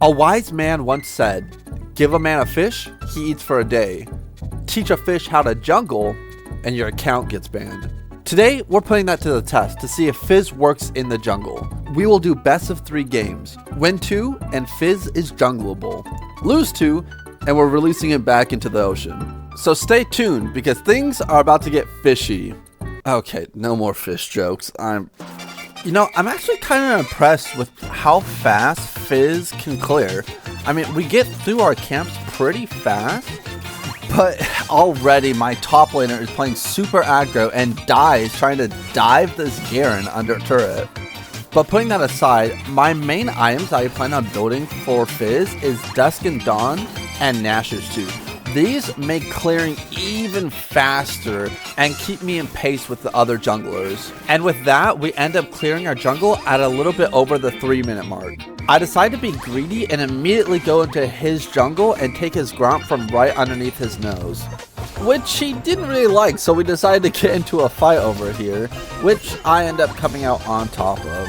A wise man once said, give a man a fish, he eats for a day. Teach a fish how to jungle, and your account gets banned. Today, we're putting that to the test to see if Fizz works in the jungle. We will do best of 3 games. Win 2, and Fizz is Junglable. Lose 2, and we're releasing it back into the ocean. So stay tuned, because things are about to get fishy. Okay, no more fish jokes. I'm actually kind of impressed with how fast Fizz can clear. I mean, we get through our camps pretty fast, but already my top laner is playing super aggro and dies trying to dive this Garen under turret. But putting that aside, my main items I plan on building for Fizz is Dusk and Dawn and Nashor's Tooth. These make clearing even faster and keep me in pace with the other junglers. And with that, we end up clearing our jungle at a little bit over the 3-minute mark. I decide to be greedy and immediately go into his jungle and take his Gromp from right underneath his nose, which he didn't really like, so we decided to get into a fight over here, which I end up coming out on top of.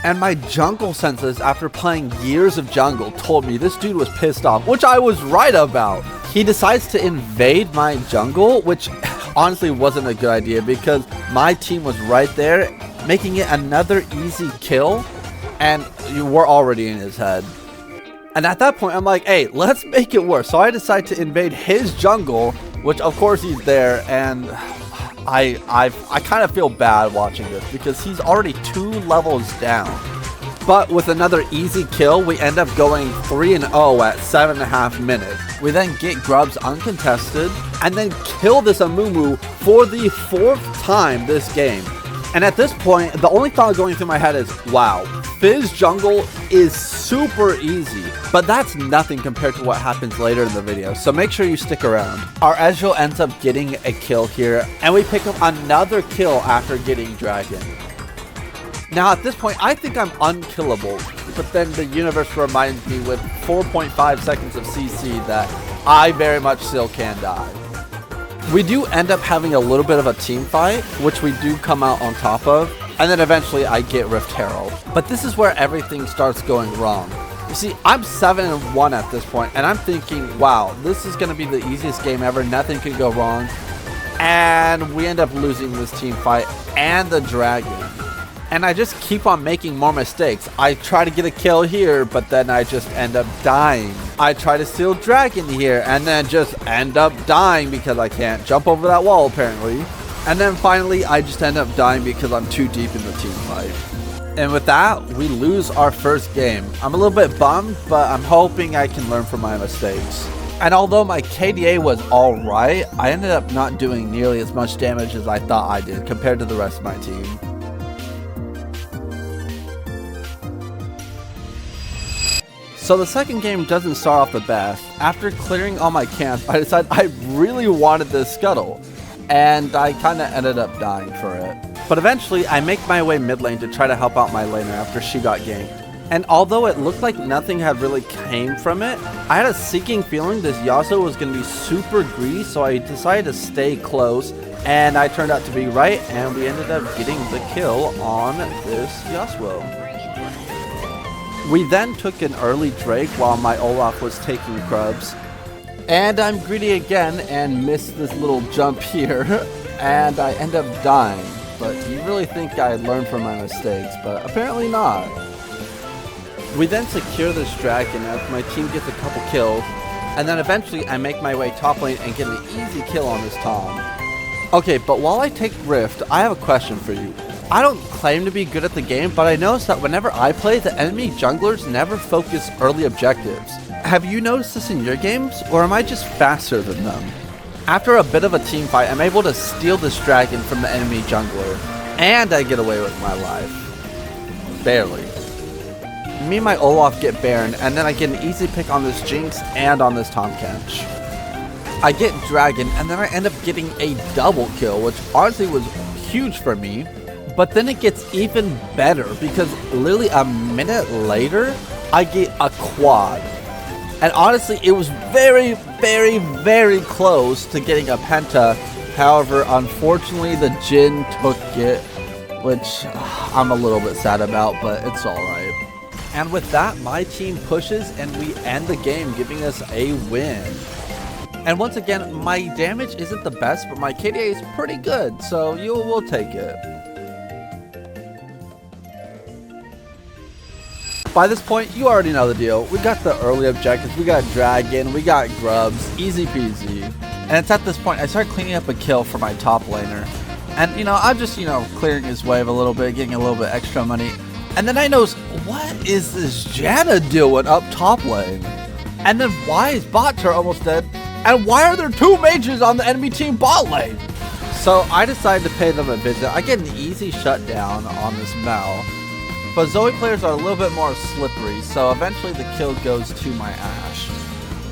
And my jungle senses, after playing years of jungle, told me this dude was pissed off, which I was right about. He decides to invade my jungle, which honestly wasn't a good idea because my team was right there, making it another easy kill, and we're already in his head. And at that point, I'm like, hey, let's make it worse. So I decide to invade his jungle, which of course he's there, and I kind of feel bad watching this because he's already 2 levels down. But with another easy kill, we end up going 3-0 at 7.5 minutes. We then get Grubs uncontested and then kill this Amumu for the 4th time this game. And at this point, the only thought going through my head is, wow, Fizz Jungle is super easy. But that's nothing compared to what happens later in the video, so make sure you stick around. Our Ezreal ends up getting a kill here, and we pick up another kill after getting Dragon. Now at this point, I think I'm unkillable, but then the universe reminds me with 4.5 seconds of CC that I very much still can die. We do end up having a little bit of a team fight, which we do come out on top of, and then eventually I get Rift Herald. But this is where everything starts going wrong. You see, I'm 7-1 at this point, and I'm thinking, wow, this is going to be the easiest game ever, nothing can go wrong. And we end up losing this team fight and the dragon. And I just keep on making more mistakes. I try to get a kill here, but then I just end up dying. I try to steal dragon here, and then just end up dying because I can't jump over that wall, apparently. And then finally, I just end up dying because I'm too deep in the team fight. And with that, we lose our first game. I'm a little bit bummed, but I'm hoping I can learn from my mistakes. And although my KDA was alright, I ended up not doing nearly as much damage as I thought I did compared to the rest of my team. So the second game doesn't start off the best. After clearing all my camps, I decided I really wanted this scuttle, and I kind of ended up dying for it. But eventually, I make my way mid lane to try to help out my laner after she got ganked. And although it looked like nothing had really came from it, I had a sinking feeling this Yasuo was going to be super greedy, so I decided to stay close, and I turned out to be right, and we ended up getting the kill on this Yasuo. We then took an early Drake while my Olaf was taking Grubs. And I'm greedy again and missed this little jump here. And I end up dying. But you really think I learned from my mistakes, but apparently not. We then secure this dragon as my team gets a couple kills. And then eventually I make my way top lane and get an easy kill on this Tom. Okay, but while I take Rift, I have a question for you. I don't claim to be good at the game, but I noticed that whenever I play, the enemy junglers never focus early objectives. Have you noticed this in your games, or am I just faster than them? After a bit of a team fight, I'm able to steal this dragon from the enemy jungler, and I get away with my life. Barely. Me and my Olaf get Baron, and then I get an easy pick on this Jinx and on this Tahm Kench. I get Dragon, and then I end up getting a double kill, which honestly was huge for me. But then it gets even better because literally a minute later, I get a quad. And honestly, it was very, very, very close to getting a penta. However, unfortunately, the Jhin took it, which I'm a little bit sad about, but it's alright. And with that, my team pushes and we end the game, giving us a win. And once again, my damage isn't the best, but my KDA is pretty good, so you will take it. By this point, you already know the deal. We got the early objectives, we got Dragon, we got Grubs, easy peasy. And it's at this point, I start cleaning up a kill for my top laner. And, you know, I'm just, you know, clearing his wave a little bit, getting a little bit extra money. And then I notice, what is this Janna doing up top lane? And then why is bot turret almost dead? And why are there 2 mages on the enemy team bot lane? So I decided to pay them a visit. I get an easy shutdown on this Mel. But Zoe players are a little bit more slippery, so eventually the kill goes to my Ashe.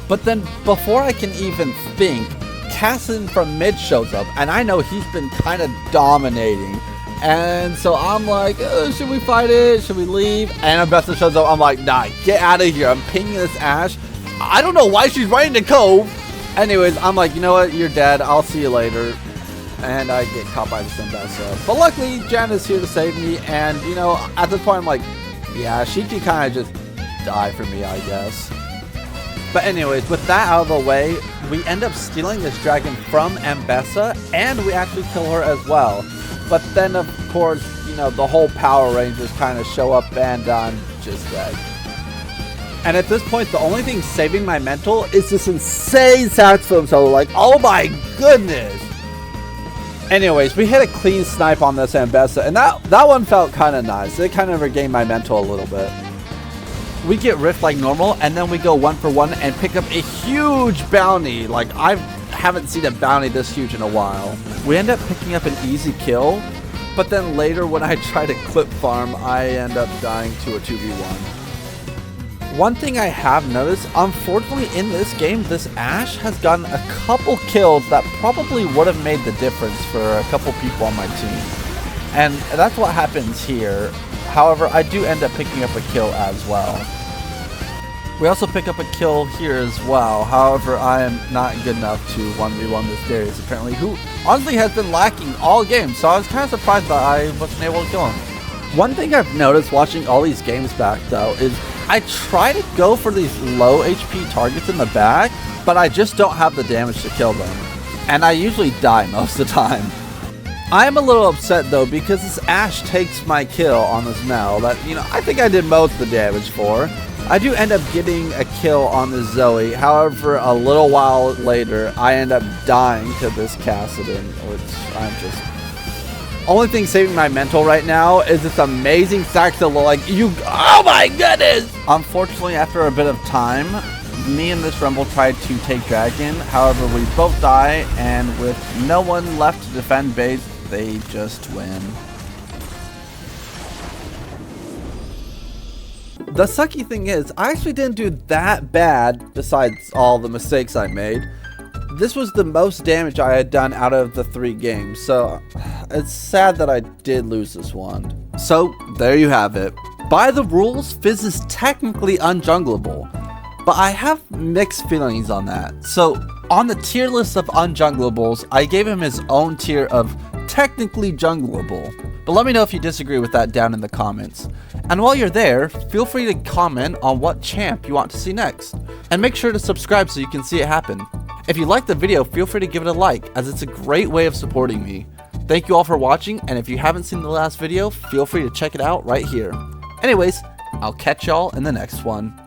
But then before I can even think, Cassin from mid shows up, and I know he's been kind of dominating. And so I'm like, oh, should we fight it? Should we leave? And Ambessa shows up. I'm like, nah, get out of here. I'm pinging this Ashe. I don't know why she's running to Cove. Anyways, I'm like, you know what? You're dead. I'll see you later. And I get caught by this Ambessa. But luckily, Janna's here to save me. And, you know, at this point, I'm like, yeah, she can kind of just die for me, I guess. But anyways, with that out of the way, we end up stealing this dragon from Ambessa. And we actually kill her as well. But then, of course, you know, the whole Power Rangers kind of show up and I'm just dead. And at this point, the only thing saving my mental is this insane saxophone solo. Like, oh my goodness. Anyways, we hit a clean snipe on this Ambessa, and that one felt kind of nice. It kind of regained my mental a little bit. We get rift like normal, and then we go 1 for 1 and pick up a huge bounty. Like, I haven't seen a bounty this huge in a while. We end up picking up an easy kill, but then later when I try to clip farm, I end up dying to a 2v1. One thing I have noticed, unfortunately in this game, this Ashe has gotten a couple kills that probably would have made the difference for a couple people on my team. And that's what happens here. However, I do end up picking up a kill as well. We also pick up a kill here as well. However, I am not good enough to 1v1 this Darius apparently, who honestly has been lacking all game. So I was kind of surprised that I wasn't able to kill him. One thing I've noticed watching all these games back though is I try to go for these low HP targets in the back, but I just don't have the damage to kill them. And I usually die most of the time. I am a little upset though because this Ashe takes my kill on this Mel that, you know, I think I did most of the damage for. I do end up getting a kill on this Zoe. However, a little while later, I end up dying to this Cassidon, which I'm just... Only thing saving my mental right now is this amazing saxophone. Like, oh my goodness! Unfortunately, after a bit of time, me and this Rumble tried to take Dragon. However, we both die, and with no one left to defend base, they just win. The sucky thing is, I actually didn't do that bad, besides all the mistakes I made. This was the most damage I had done out of the 3 games, so it's sad that I did lose this one. So, there you have it. By the rules, Fizz is technically unjunglable, but I have mixed feelings on that. So, on the tier list of unjunglables, I gave him his own tier of technically jungleable. But let me know if you disagree with that down in the comments. And while you're there, feel free to comment on what champ you want to see next. And make sure to subscribe so you can see it happen. If you liked the video, feel free to give it a like, as it's a great way of supporting me. Thank you all for watching, and if you haven't seen the last video, feel free to check it out right here. Anyways, I'll catch y'all in the next one.